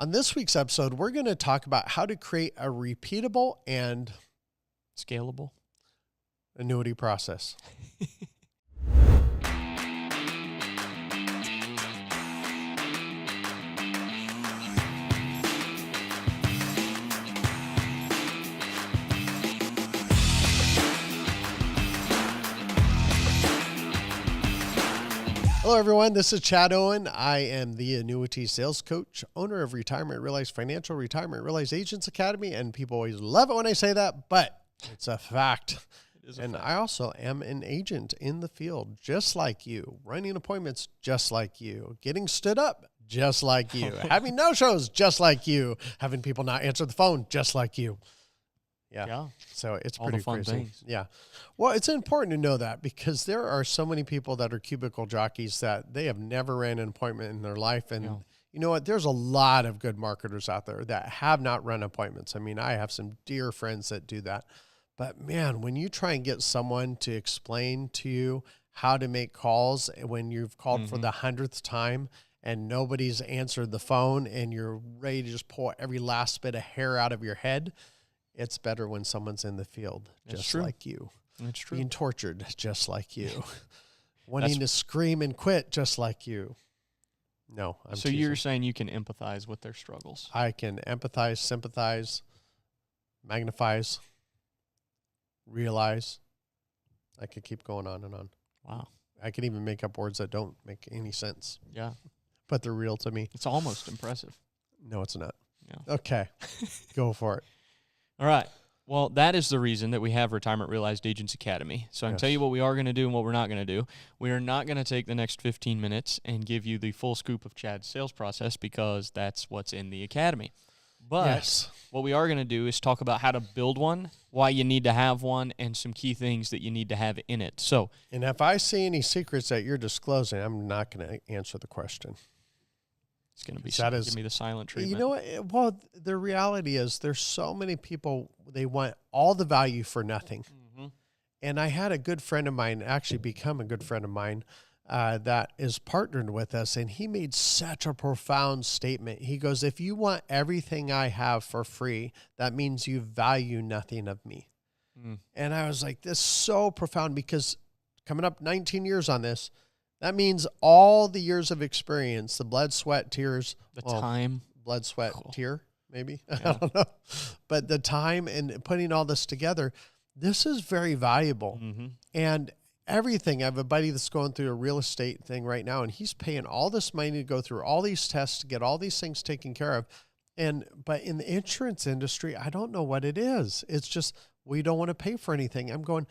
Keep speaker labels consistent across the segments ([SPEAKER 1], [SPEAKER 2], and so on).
[SPEAKER 1] On this week's episode, we're going to talk about how to create a repeatable and
[SPEAKER 2] scalable
[SPEAKER 1] annuity process. Hello, everyone. This is Chad Owen. I am the Annuity Sales Coach, owner of Retirement Realized Financial, Retirement Realized Agents Academy, and people always love it when I say that, but it's a fact. And I also am an agent in the field, just like you, running appointments just like you, getting stood up just like you, having no-shows just like you, having people not answer the phone just like you. Yeah. So it's
[SPEAKER 2] all
[SPEAKER 1] pretty
[SPEAKER 2] the fun
[SPEAKER 1] crazy.
[SPEAKER 2] Things.
[SPEAKER 1] Yeah. Well, it's important to know that because there are so many people that are cubicle jockeys that they have never ran an appointment in their life. And you know what? There's a lot of good marketers out there that have not run appointments. I mean, I have some dear friends that do that. But man, when you try and get someone to explain to you how to make calls when you've called for the 100th time and nobody's answered the phone and you're ready to just pull every last bit of hair out of your head, it's better when someone's in the field, just like you.
[SPEAKER 2] That's true.
[SPEAKER 1] Being tortured, just like you. Wanting to scream and quit, just like you. No, I'm
[SPEAKER 2] So
[SPEAKER 1] teasing.
[SPEAKER 2] you're saying you can empathize with their struggles?
[SPEAKER 1] I can empathize, sympathize, magnifies, realize. I could keep going on and on.
[SPEAKER 2] Wow.
[SPEAKER 1] I can even make up words that don't make any sense.
[SPEAKER 2] Yeah.
[SPEAKER 1] But they're real to me.
[SPEAKER 2] It's almost impressive.
[SPEAKER 1] No, it's not.
[SPEAKER 2] Yeah.
[SPEAKER 1] Okay. Go for it.
[SPEAKER 2] All right. Well, that is the reason that we have Retirement Realized Agents Academy. So I can tell you what we are going to do and what we're not going to do. We are not going to take the next 15 minutes and give you the full scoop of Chad's sales process because that's what's in the academy. But what we are going to do is talk about how to build one, why you need to have one, and some key things that you need to have in it. So,
[SPEAKER 1] and if I see any secrets that you're disclosing, I'm not going to answer the question.
[SPEAKER 2] It's going to be give me the silent treatment.
[SPEAKER 1] You know what? Well, the reality is there's so many people, they want all the value for nothing. And I had a good friend of mine, actually become a good friend of mine, that is partnered with us. And he made such a profound statement. He goes, if you want everything I have for free, that means you value nothing of me. And I was like, this is so profound because coming up 19 years on this, that means all the years of experience, the blood, sweat, tears.
[SPEAKER 2] Time.
[SPEAKER 1] Blood, sweat, tear, maybe. I don't know. But the time and putting all this together, this is very valuable. And everything, I have a buddy that's going through a real estate thing right now, and he's paying all this money to go through all these tests to get all these things taken care of. But in the insurance industry, I don't know what it is. It's just, we don't want to pay for anything. I'm going,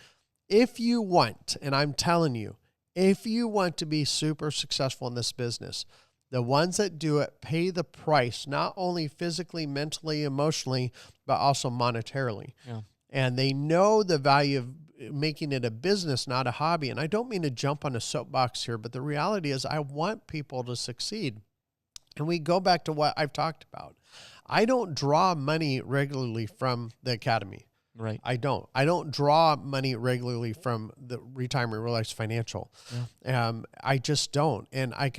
[SPEAKER 1] if you want, and I'm telling you, if you want to be super successful in this business, the ones that do it pay the price, not only physically, mentally, emotionally, but also monetarily. And they know the value of making it a business, not a hobby. And I don't mean to jump on a soapbox here, but the reality is I want people to succeed. And we go back to what I've talked about. I don't draw money regularly from the academy.
[SPEAKER 2] Right.
[SPEAKER 1] I don't draw money regularly from the Retirement Realized Financial. I just don't. And I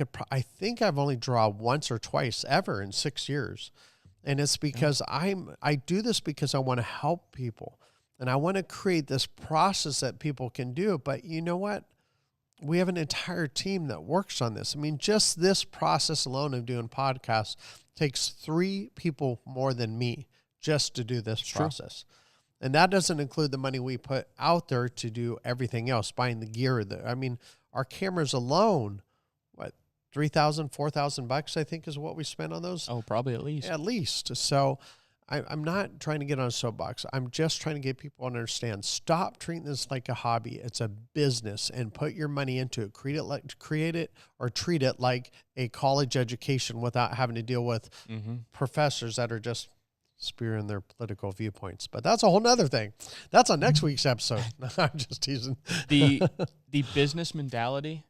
[SPEAKER 1] think I've only drawn once or twice ever in 6 years. And it's because I do this because I want to help people and I want to create this process that people can do. But you know what? We have an entire team that works on this. I mean, just this process alone of doing podcasts takes 3 people more than me just to do this process. And that doesn't include the money we put out there to do everything else, buying the gear. I mean, our cameras alone, what, $3,000, $4,000, I think is what we spent on those.
[SPEAKER 2] Oh, probably at least.
[SPEAKER 1] At least. So I'm not trying to get on a soapbox. I'm just trying to get people to understand. Stop treating this like a hobby. It's a business, and put your money into it. Treat it like a college education without having to deal with professors that are just spearing their political viewpoints. But that's a whole nother thing. That's on next week's episode. I'm just teasing.
[SPEAKER 2] The business mentality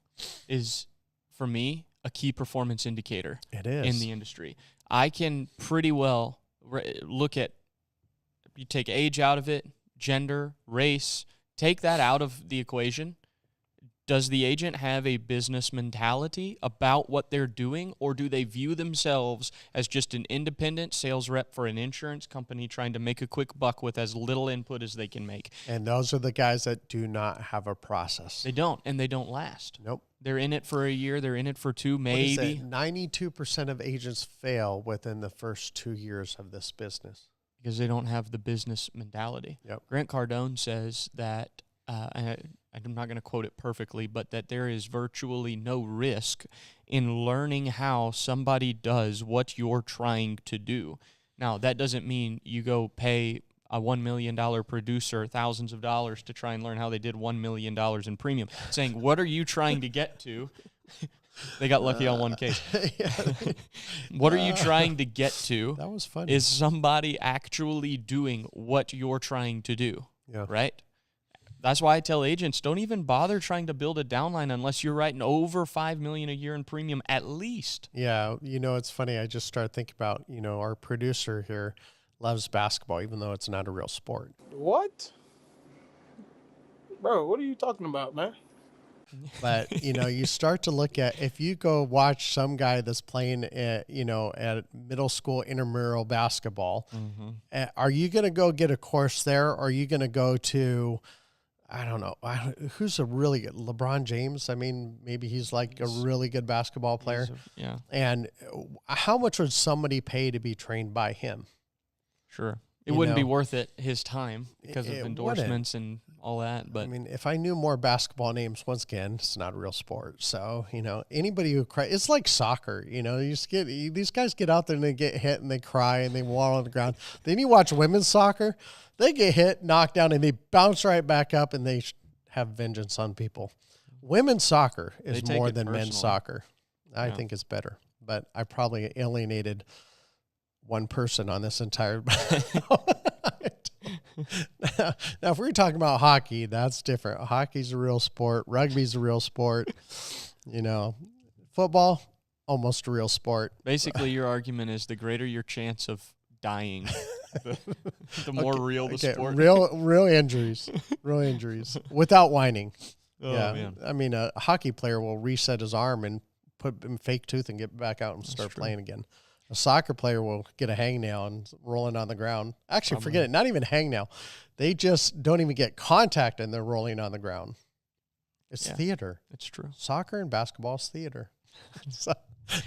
[SPEAKER 2] is, for me, a key performance indicator.
[SPEAKER 1] It is.
[SPEAKER 2] In the industry. I can pretty well look at, you take age out of it, gender, race, take that out of the equation, Does the agent have a business mentality about what they're doing, or do they view themselves as just an independent sales rep for an insurance company trying to make a quick buck with as little input as they can make?
[SPEAKER 1] And those are the guys that do not have a process.
[SPEAKER 2] They don't, and they don't last.
[SPEAKER 1] Nope.
[SPEAKER 2] They're in it for a year. They're in it for two, maybe.
[SPEAKER 1] 92% of agents fail within the first 2 years of this business.
[SPEAKER 2] Because they don't have the business mentality.
[SPEAKER 1] Yep.
[SPEAKER 2] Grant Cardone says that, and I'm not going to quote it perfectly, but that there is virtually no risk in learning how somebody does what you're trying to do. Now, that doesn't mean you go pay a $1 million producer thousands of dollars to try and learn how they did $1 million in premium. Saying, what are you trying to get to? They got lucky on one case. What are you trying to get to?
[SPEAKER 1] That was funny.
[SPEAKER 2] Is somebody actually doing what you're trying to do?
[SPEAKER 1] Yeah.
[SPEAKER 2] Right? That's why I tell agents, don't even bother trying to build a downline unless you're writing over $5 million a year in premium at least.
[SPEAKER 1] Yeah. It's funny. I just started thinking about, our producer here loves basketball, even though it's not a real sport.
[SPEAKER 3] What? Bro, what are you talking about, man?
[SPEAKER 1] But, you start to look at, if you go watch some guy that's playing at middle school intramural basketball, are you going to go get a course there? Or are you going to go to, I don't know, who's a really good, LeBron James? I mean, maybe he's like a really good basketball player.
[SPEAKER 2] Yeah.
[SPEAKER 1] And how much would somebody pay to be trained by him?
[SPEAKER 2] Sure. It wouldn't be worth it, his time, because of endorsements and all that. But
[SPEAKER 1] I mean, if I knew more basketball names, once again, it's not a real sport. So, anybody who cries, it's like soccer, these guys get out there and they get hit and they cry and they waddle on the ground. Then you watch women's soccer, they get hit, knocked down, and they bounce right back up and they have vengeance on people. Women's soccer is more than men's soccer. I think it's better, but I probably alienated one person on this entire now, if we're talking about hockey, that's different. Hockey's a real sport. Rugby's a real sport. Football, almost a real sport.
[SPEAKER 2] Basically, your argument is the greater your chance of dying, the more real the sport.
[SPEAKER 1] Real injuries. Real injuries. Without whining.
[SPEAKER 2] Oh,
[SPEAKER 1] yeah.
[SPEAKER 2] Man.
[SPEAKER 1] I mean, a hockey player will reset his arm and put in fake tooth and get back out and start playing again. A soccer player will get a hangnail and rolling on the ground. Actually, forget it. Not even hangnail. They just don't even get contact and they're rolling on the ground. It's theater.
[SPEAKER 2] It's true.
[SPEAKER 1] Soccer and basketball is theater.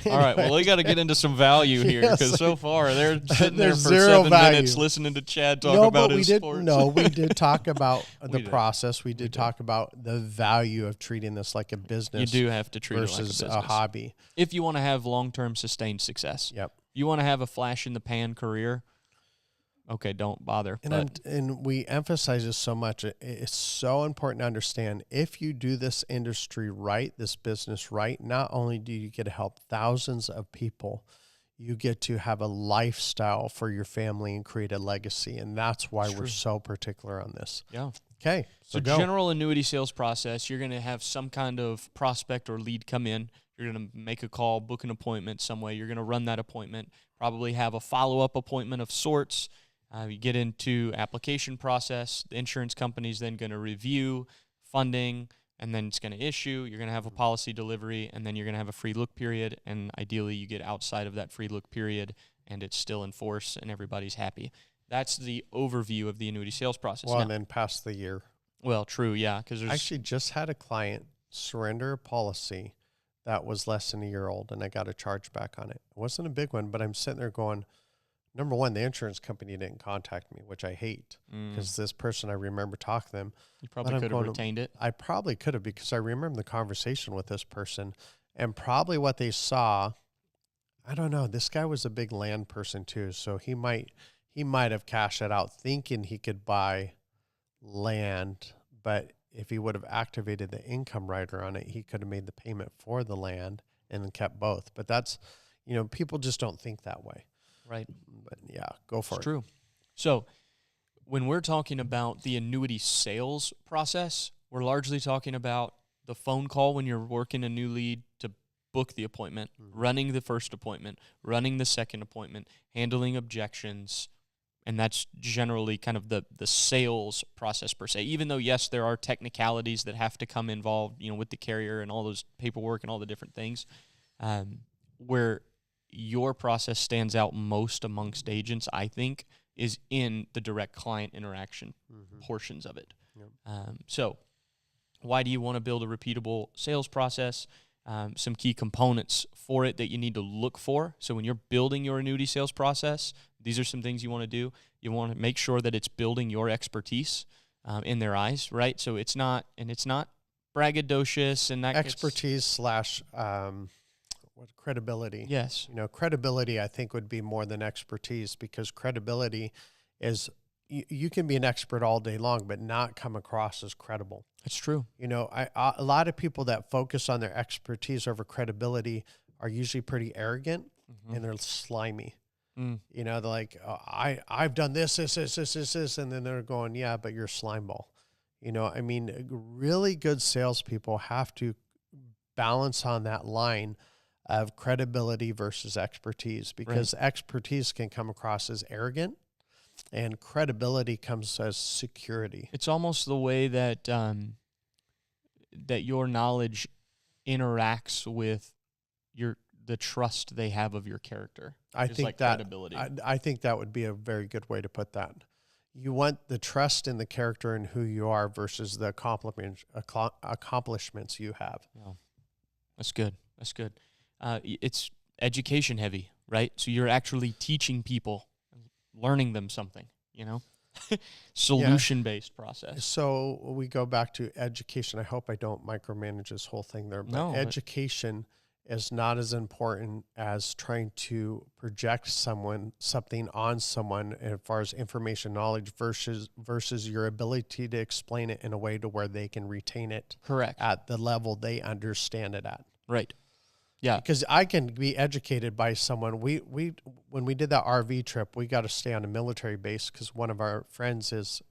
[SPEAKER 2] All right. Well, we got to get into some value here because so far they're sitting there for 7 minutes listening to Chad talk about his sports.
[SPEAKER 1] No, we did talk about the process. We did talk about the value of treating this like a business.
[SPEAKER 2] You do have to treat it like a
[SPEAKER 1] versus
[SPEAKER 2] business.
[SPEAKER 1] a hobby.
[SPEAKER 2] If you want to have long-term sustained success.
[SPEAKER 1] Yep.
[SPEAKER 2] You want to have a flash-in-the-pan career, okay, don't bother.
[SPEAKER 1] And we emphasize this so much. It's so important to understand if you do this industry right, this business right, not only do you get to help thousands of people, you get to have a lifestyle for your family and create a legacy. And that's why we're so particular on this.
[SPEAKER 2] Yeah.
[SPEAKER 1] Okay.
[SPEAKER 2] So general annuity sales process, you're going to have some kind of prospect or lead come in. You're going to make a call, book an appointment some way. You're going to run that appointment, probably have a follow-up appointment of sorts. You get into application process. The insurance company's then going to review funding, and then it's going to issue. You're going to have a policy delivery, and then you're going to have a free look period. And ideally, you get outside of that free look period, and it's still in force, and everybody's happy. That's the overview of the annuity sales process.
[SPEAKER 1] Well, and then past the year.
[SPEAKER 2] Well, true, yeah. Because
[SPEAKER 1] I actually just had a client surrender a policy that was less than a year old, and I got a charge back on it. It wasn't a big one, but I'm sitting there going, number one, the insurance company didn't contact me, which I hate because this person, I remember talking to them.
[SPEAKER 2] You probably could have retained it.
[SPEAKER 1] I probably could have because I remember the conversation with this person and probably what they saw. I don't know. This guy was a big land person too, so he might have cashed it out thinking he could buy land, but if he would have activated the income rider on it, he could have made the payment for the land and then kept both. But that's, people just don't think that way.
[SPEAKER 2] Right.
[SPEAKER 1] But yeah, go for it.
[SPEAKER 2] It's true. So when we're talking about the annuity sales process, we're largely talking about the phone call when you're working a new lead to book the appointment, running the first appointment, running the second appointment, handling objections, And that's generally kind of the sales process per se. Even though, yes, there are technicalities that have to come involved, with the carrier and all those paperwork and all the different things, where your process stands out most amongst agents, I think, is in the direct client interaction portions of it. Yep. So why do you want to build a repeatable sales process? Some key components for it that you need to look for. So when you're building your annuity sales process, these are some things you want to do. You want to make sure that it's building your expertise in their eyes, right? So it's not braggadocious and that
[SPEAKER 1] expertise slash credibility.
[SPEAKER 2] Yes.
[SPEAKER 1] Credibility I think would be more than expertise, because credibility is you can be an expert all day long but not come across as credible.
[SPEAKER 2] It's true.
[SPEAKER 1] A lot of people that focus on their expertise over credibility are usually pretty arrogant and they're slimy. They're like, I've done this, and then they're going, yeah, but you're a slime ball. Really good salespeople have to balance on that line of credibility versus expertise, because expertise can come across as arrogant and credibility comes as security.
[SPEAKER 2] It's almost the way that that your knowledge interacts with the trust they have of your character.
[SPEAKER 1] I think
[SPEAKER 2] credibility.
[SPEAKER 1] I think that would be a very good way to put that. You want the trust in the character and who you are versus the accomplishments you have.
[SPEAKER 2] Wow. That's good. It's education heavy, right? So you're actually teaching people, learning them something, solution-based process.
[SPEAKER 1] So we go back to education. I hope I don't micromanage this whole thing there, but education is not as important as trying to project something on someone as far as information knowledge versus your ability to explain it in a way to where they can retain it.
[SPEAKER 2] Correct.
[SPEAKER 1] At the level they understand it at.
[SPEAKER 2] Right. Yeah.
[SPEAKER 1] Because I can be educated by someone. When we did that RV trip, we got to stay on a military base because one of our friends is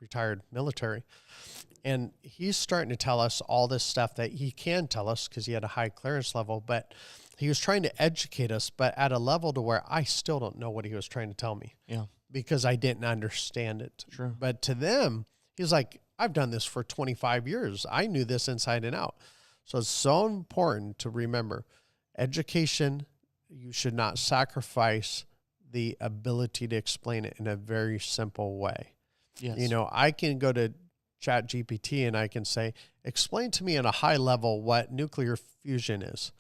[SPEAKER 1] retired military. And he's starting to tell us all this stuff that he can tell us because he had a high clearance level, but he was trying to educate us, but at a level to where I still don't know what he was trying to tell me.
[SPEAKER 2] Yeah.
[SPEAKER 1] Because I didn't understand it.
[SPEAKER 2] Sure.
[SPEAKER 1] But to them, he's like, I've done this for 25 years. I knew this inside and out. So it's so important to remember education. You should not sacrifice the ability to explain it in a very simple way.
[SPEAKER 2] Yes.
[SPEAKER 1] I can go to Chat GPT and I can say, explain to me at a high level what nuclear fusion is.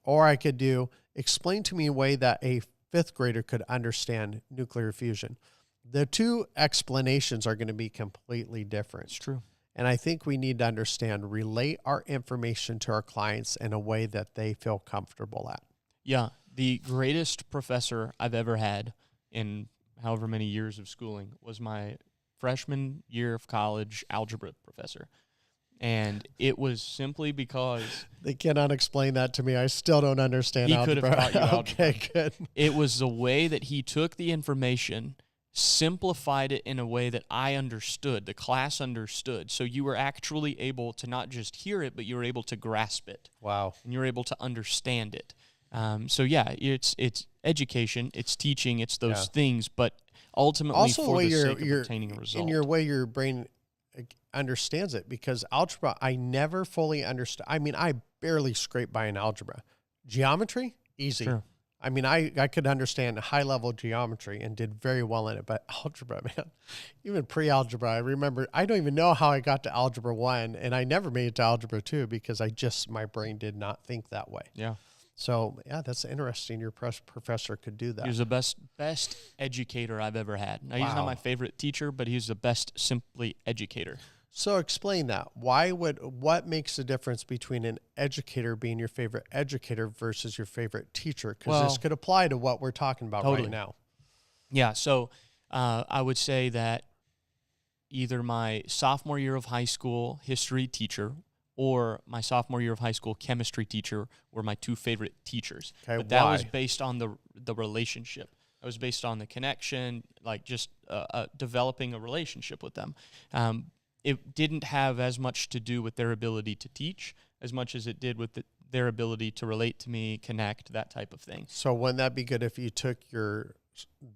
[SPEAKER 1] Or I could do, explain to me a way that a fifth grader could understand nuclear fusion. The two explanations are going to be completely different.
[SPEAKER 2] It's true.
[SPEAKER 1] And I think we need to relate our information to our clients in a way that they feel comfortable at.
[SPEAKER 2] Yeah. The greatest professor I've ever had in however many years of schooling was my freshman year of college algebra professor. And it was simply because
[SPEAKER 1] they cannot explain that to me. I still don't understand
[SPEAKER 2] he
[SPEAKER 1] algebra.
[SPEAKER 2] Could have taught you algebra.
[SPEAKER 1] Okay, good.
[SPEAKER 2] It was the way that he took the information, simplified it in a way that I understood, the class understood. So you were actually able to not just hear it, but you were able to grasp it.
[SPEAKER 1] Wow.
[SPEAKER 2] And you're able to understand it. So yeah, it's education, it's teaching, it's those things, but ultimately
[SPEAKER 1] also
[SPEAKER 2] for the sake
[SPEAKER 1] of
[SPEAKER 2] obtaining a result.
[SPEAKER 1] In your way your brain understands it, because algebra, I never fully understood. I barely scraped by in algebra. Geometry, easy.
[SPEAKER 2] Sure.
[SPEAKER 1] I could understand high-level geometry and did very well in it, but algebra, man, even pre-algebra, I remember, I don't even know how I got to Algebra 1, and I never made it to Algebra 2 because my brain did not think that way.
[SPEAKER 2] Yeah.
[SPEAKER 1] So, yeah, that's interesting. Your professor could do that.
[SPEAKER 2] He was the best educator I've ever had. Now, he's not my favorite teacher, but he's the best simply educator.
[SPEAKER 1] So explain that. What makes the difference between an educator being your favorite educator versus your favorite teacher? Because this could apply to what we're talking about right now.
[SPEAKER 2] Yeah. So I would say that either my sophomore year of high school history teacher or my sophomore year of high school chemistry teacher were my two favorite teachers.
[SPEAKER 1] Okay,
[SPEAKER 2] but that was based on the relationship. It was based on the connection, like just developing a relationship with them. It didn't have as much to do with their ability to teach as much as it did with their ability to relate to me, connect, that type of thing.
[SPEAKER 1] So wouldn't that be good if you took your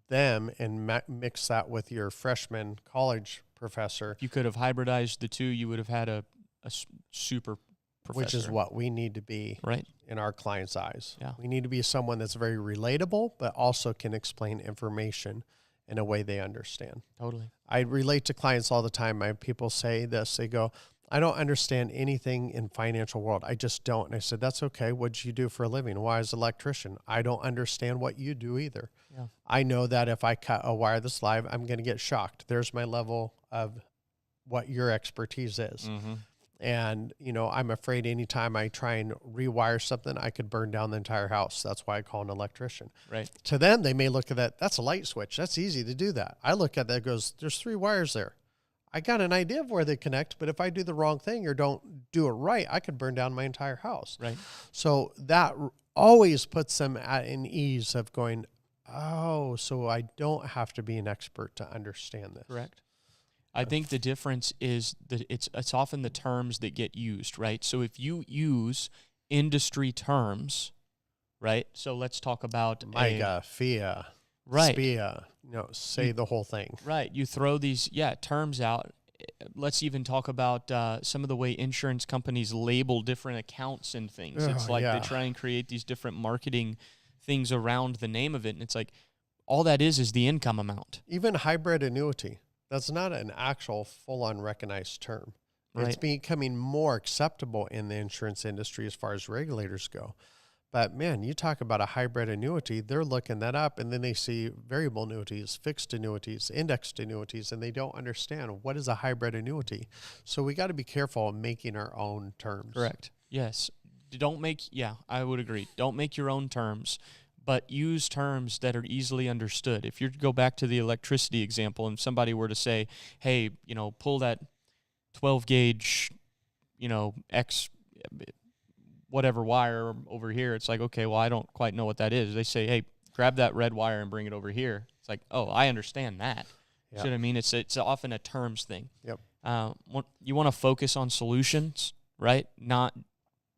[SPEAKER 1] them and mix that with your freshman college professor.
[SPEAKER 2] If you could have hybridized the two, you would have had a super professor.
[SPEAKER 1] Which is what we need to be
[SPEAKER 2] right
[SPEAKER 1] in our clients' eyes.
[SPEAKER 2] Yeah.
[SPEAKER 1] We need to be someone that's very relatable, but also can explain information in a way they understand.
[SPEAKER 2] Totally.
[SPEAKER 1] I relate to clients all the time. People say this, they go, I don't understand anything in financial world. I just don't. And I said, that's okay. What'd you do for a living? Why as an electrician? I don't understand what you do either.
[SPEAKER 2] Yeah.
[SPEAKER 1] I know that if I cut a wire this live, I'm going to get shocked. There's my level of what your expertise is.
[SPEAKER 2] Mm-hmm.
[SPEAKER 1] And, I'm afraid anytime I try and rewire something, I could burn down the entire house. That's why I call an electrician.
[SPEAKER 2] Right.
[SPEAKER 1] To them, they may look at that. That's a light switch. That's easy to do that. I look at that, goes, there's 3 wires there. I got an idea of where they connect, but if I do the wrong thing or don't do it right, I could burn down my entire house.
[SPEAKER 2] Right.
[SPEAKER 1] So that always puts them at an ease of going, oh, so I don't have to be an expert to understand this.
[SPEAKER 2] Correct. I think the difference is that it's often the terms that get used, right? So if you use industry terms, right? So let's talk about
[SPEAKER 1] MIGA, FIA,
[SPEAKER 2] right.
[SPEAKER 1] SPIA, say the whole thing.
[SPEAKER 2] Right. You throw these, terms out. Let's even talk about some of the way insurance companies label different accounts and things. It's like they try and create these different marketing things around the name of it. And it's like, all that is the income amount.
[SPEAKER 1] Even hybrid annuity. That's not an actual full-on recognized term.
[SPEAKER 2] Right.
[SPEAKER 1] It's becoming more acceptable in the insurance industry as far as regulators go. But, man, you talk about a hybrid annuity, they're looking that up, and then they see variable annuities, fixed annuities, indexed annuities, and they don't understand what is a hybrid annuity. So we got to be careful of making our own terms.
[SPEAKER 2] Correct. Yes. I would agree. Don't make your own terms, but use terms that are easily understood. If you go back to the electricity example and somebody were to say, hey, pull that 12 gauge, X whatever wire over here, it's like, okay, well, I don't quite know what that is. They say, hey, grab that red wire and bring it over here. It's like, oh, I understand that. Yep. See what I mean? It's often a terms thing.
[SPEAKER 1] Yep.
[SPEAKER 2] You want to focus on solutions, right? Not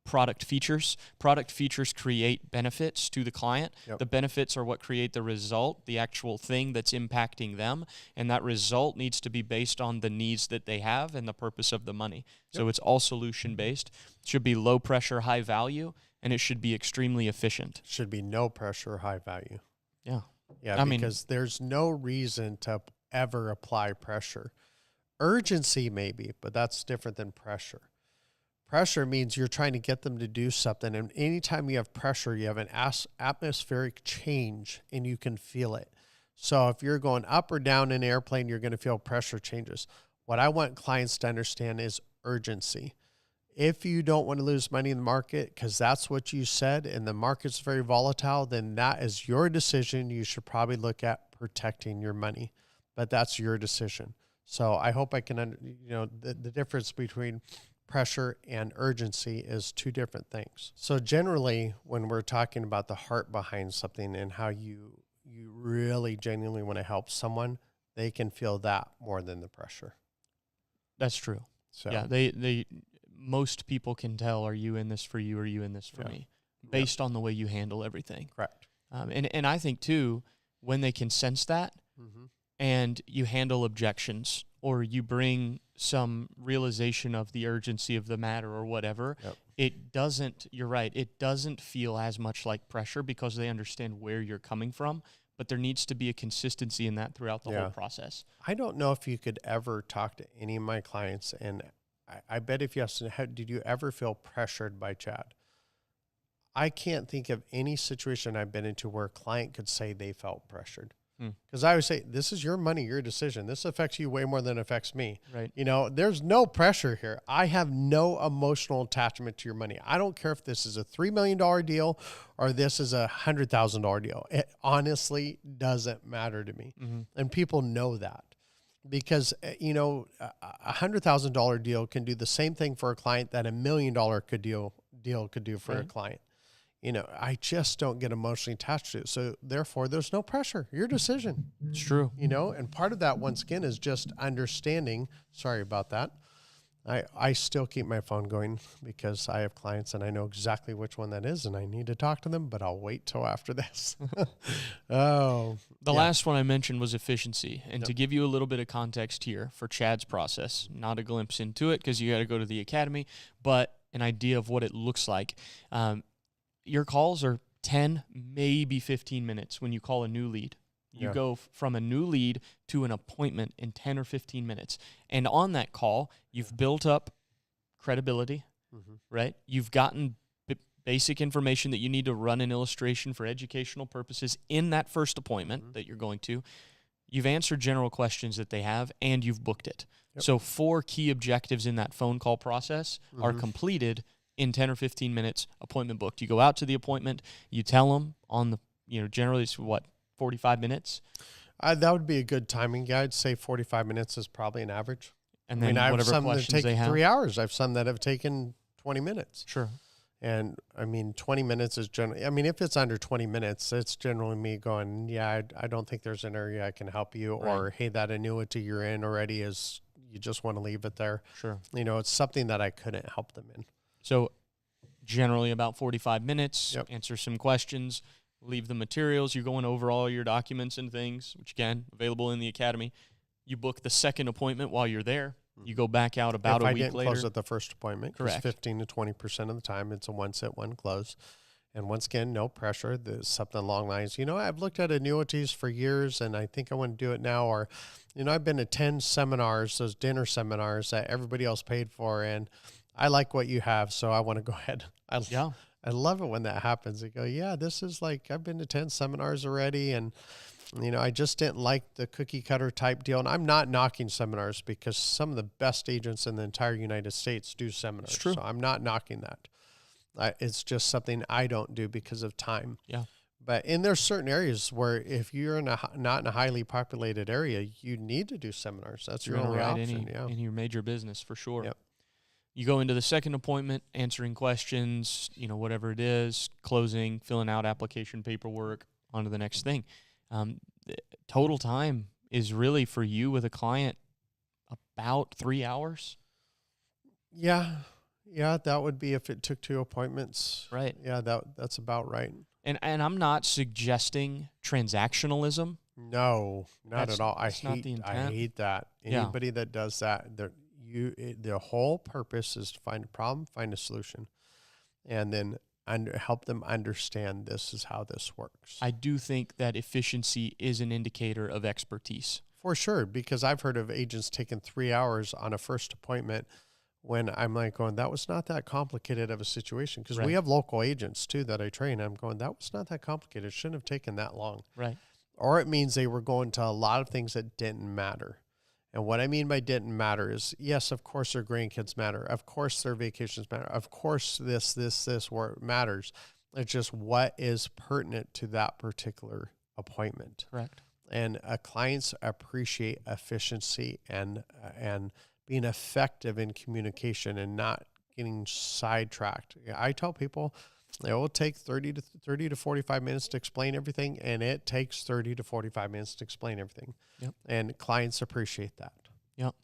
[SPEAKER 2] product features. Product features create benefits to the client.
[SPEAKER 1] Yep.
[SPEAKER 2] The benefits are what create the result, the actual thing that's impacting them, and that result needs to be based on the needs that they have and the purpose of the money. Yep. So it's all solution-based. It should be low pressure, high value, and it should be extremely efficient.
[SPEAKER 1] Should be no pressure, high value.
[SPEAKER 2] Yeah.
[SPEAKER 1] Yeah, because there's no reason to ever apply pressure. Urgency maybe, but that's different than pressure. Pressure means you're trying to get them to do something. And anytime you have pressure, you have an atmospheric change and you can feel it. So if you're going up or down in an airplane, you're going to feel pressure changes. What I want clients to understand is urgency. If you don't want to lose money in the market because that's what you said and the market's very volatile, then that is your decision. You should probably look at protecting your money, but that's your decision. So I hope I can, the difference between pressure and urgency is 2 different things. So generally, when we're talking about the heart behind something and how you really genuinely want to help someone, they can feel that more than the pressure.
[SPEAKER 2] That's true.
[SPEAKER 1] So
[SPEAKER 2] yeah, they most people can tell, are you in this for you, or are you in this for me, based on the way you handle everything.
[SPEAKER 1] Correct.
[SPEAKER 2] And I think too, when they can sense that, and you handle objections, or you bring some realization of the urgency of the matter or whatever, it doesn't, you're right, it doesn't feel as much like pressure because they understand where you're coming from, but there needs to be a consistency in that throughout the whole process.
[SPEAKER 1] I don't know if you could ever talk to any of my clients, and I bet if you asked them, did you ever feel pressured by Chad? I can't think of any situation I've been into where a client could say they felt pressured. Because I always say, this is your money, your decision. This affects you way more than it affects me.
[SPEAKER 2] Right.
[SPEAKER 1] There's no pressure here. I have no emotional attachment to your money. I don't care if this is a $3 million deal or this is a $100,000 deal. It honestly doesn't matter to me. And people know that. Because, a $100,000 deal can do the same thing for a client that $1 million deal could do for a client. I just don't get emotionally attached to it. So therefore, there's no pressure. Your decision.
[SPEAKER 2] It's true.
[SPEAKER 1] And part of that, once again, is just understanding. Sorry about that. I still keep my phone going because I have clients and I know exactly which one that is and I need to talk to them, but I'll wait till after this.
[SPEAKER 2] The last one I mentioned was efficiency. And
[SPEAKER 1] Yep.
[SPEAKER 2] to give you a little bit of context here for Chad's process, not a glimpse into it because you got to go to the academy, but an idea of what it looks like. Your calls are 10, maybe 15 minutes when you call a new lead. You go from a new lead to an appointment in 10 or 15 minutes. And on that call, you've built up credibility, right? You've gotten basic information that you need to run an illustration for educational purposes in that first appointment that you're going to. You've answered general questions that they have, and you've booked it. Yep. So 4 key objectives in that phone call process are completed in 10 or 15 minutes, appointment booked. You go out to the appointment, you tell them on the, generally it's 45 minutes?
[SPEAKER 1] That would be a good timing guide. Say 45 minutes is probably an average.
[SPEAKER 2] And then
[SPEAKER 1] I have
[SPEAKER 2] whatever
[SPEAKER 1] some that
[SPEAKER 2] questions they
[SPEAKER 1] take
[SPEAKER 2] have.
[SPEAKER 1] 3 hours. I have some that have taken 20 minutes.
[SPEAKER 2] Sure.
[SPEAKER 1] And 20 minutes is generally, if it's under 20 minutes, it's generally me going, I don't think there's an area I can help you,
[SPEAKER 2] Right.
[SPEAKER 1] or, hey, that annuity you're in already is, you just want to leave it there.
[SPEAKER 2] Sure.
[SPEAKER 1] It's something that I couldn't help them in.
[SPEAKER 2] So generally about 45 minutes,
[SPEAKER 1] Yep.
[SPEAKER 2] answer some questions, leave the materials. You're going over all your documents and things, which again, available in the academy. You book the second appointment while you're there. You go back out about a week later.
[SPEAKER 1] If I didn't close at the first appointment, because
[SPEAKER 2] Correct.
[SPEAKER 1] 15 to 20% of the time, it's a one sit, one close. And once again, no pressure. There's something along the lines, I've looked at annuities for years, and I think I want to do it now. Or, I've been to 10 seminars, those dinner seminars that everybody else paid for, and I like what you have, so I want to go ahead. I love it when that happens. They go, this is like, I've been to 10 seminars already, and I just didn't like the cookie cutter type deal. And I'm not knocking seminars because some of the best agents in the entire United States do seminars.
[SPEAKER 2] It's true.
[SPEAKER 1] So I'm not knocking that. It's just something I don't do because of time.
[SPEAKER 2] Yeah.
[SPEAKER 1] But there's certain areas where if you're not in a highly populated area, you need to do seminars. That's your only option.
[SPEAKER 2] In your major business for sure.
[SPEAKER 1] Yep.
[SPEAKER 2] You go into the second appointment, answering questions, whatever it is, closing, filling out application paperwork, on to the next thing. Total time is really for you with a client about 3 hours.
[SPEAKER 1] Yeah, that would be if it took 2 appointments.
[SPEAKER 2] Right.
[SPEAKER 1] Yeah, that's about right.
[SPEAKER 2] And I'm not suggesting transactionalism.
[SPEAKER 1] No, not at all. I
[SPEAKER 2] not the intent.
[SPEAKER 1] hate that. Anybody that does that, the whole purpose is to find a problem, find a solution, and then help them understand this is how this works.
[SPEAKER 2] I do think that efficiency is an indicator of expertise.
[SPEAKER 1] For sure, because I've heard of agents taking 3 hours on a first appointment when I'm like going, that was not that complicated of a situation. Because we have local agents too that I train. I'm going, that was not that complicated. It shouldn't have taken that long.
[SPEAKER 2] Right.
[SPEAKER 1] Or it means they were going to a lot of things that didn't matter. And what I mean by didn't matter is, yes, of course their grandkids matter. Of course their vacations matter. Of course this work matters. It's just what is pertinent to that particular appointment.
[SPEAKER 2] Correct.
[SPEAKER 1] And clients appreciate efficiency and being effective in communication and not getting sidetracked. I tell people it will take 30 to 45 minutes to explain everything, and it takes 30 to 45 minutes to explain everything.
[SPEAKER 2] Yep.
[SPEAKER 1] And clients appreciate that.
[SPEAKER 2] Yep.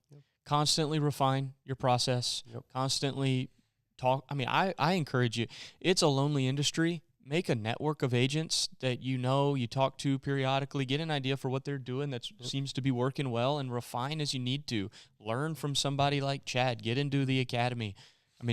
[SPEAKER 2] Constantly refine your process.
[SPEAKER 1] Yep.
[SPEAKER 2] Constantly talk. I encourage you. It's a lonely industry. Make a network of agents that you talk to periodically, get an idea for what they're doing that seems to be working well, and refine as you need to. Learn from somebody like Chad. Get into the academy.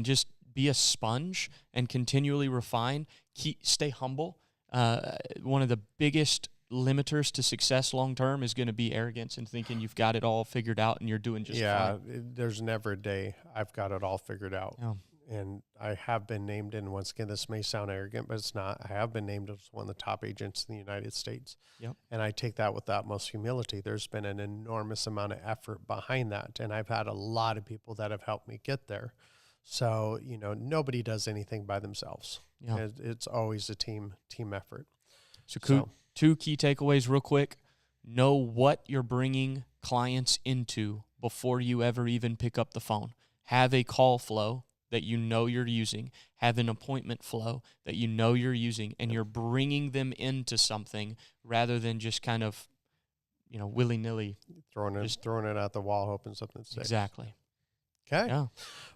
[SPEAKER 2] Just be a sponge and continually refine. Stay humble. One of the biggest limiters to success long-term is going to be arrogance and thinking you've got it all figured out and you're doing just fine.
[SPEAKER 1] There's never a day I've got it all figured out.
[SPEAKER 2] Yeah.
[SPEAKER 1] And I have been named, and once again, this may sound arrogant, but it's not. I have been named as one of the top agents in the United States.
[SPEAKER 2] Yep.
[SPEAKER 1] And I take that with the utmost humility. There's been an enormous amount of effort behind that, and I've had a lot of people that have helped me get there. So, nobody does anything by themselves.
[SPEAKER 2] Yeah.
[SPEAKER 1] It's always a team effort.
[SPEAKER 2] So 2 key takeaways real quick. Know what you're bringing clients into before you ever even pick up the phone. Have a call flow that you're using. Have an appointment flow that you're using, and you're bringing them into something rather than just kind of, willy-nilly.
[SPEAKER 1] Throwing it at the wall, hoping something sticks.
[SPEAKER 2] Exactly.
[SPEAKER 1] Okay.
[SPEAKER 2] Yeah.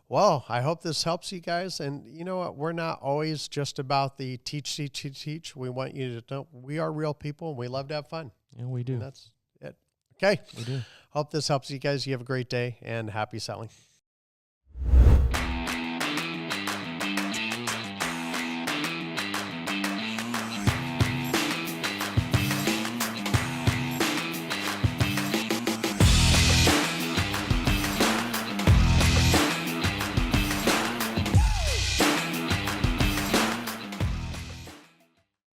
[SPEAKER 1] Well, I hope this helps you guys. And you know what? We're not always just about the teach. We want you to know we are real people and we love to have fun.
[SPEAKER 2] Yeah, we do.
[SPEAKER 1] And that's it. Okay.
[SPEAKER 2] We do.
[SPEAKER 1] Hope this helps you guys. You have a great day and happy selling.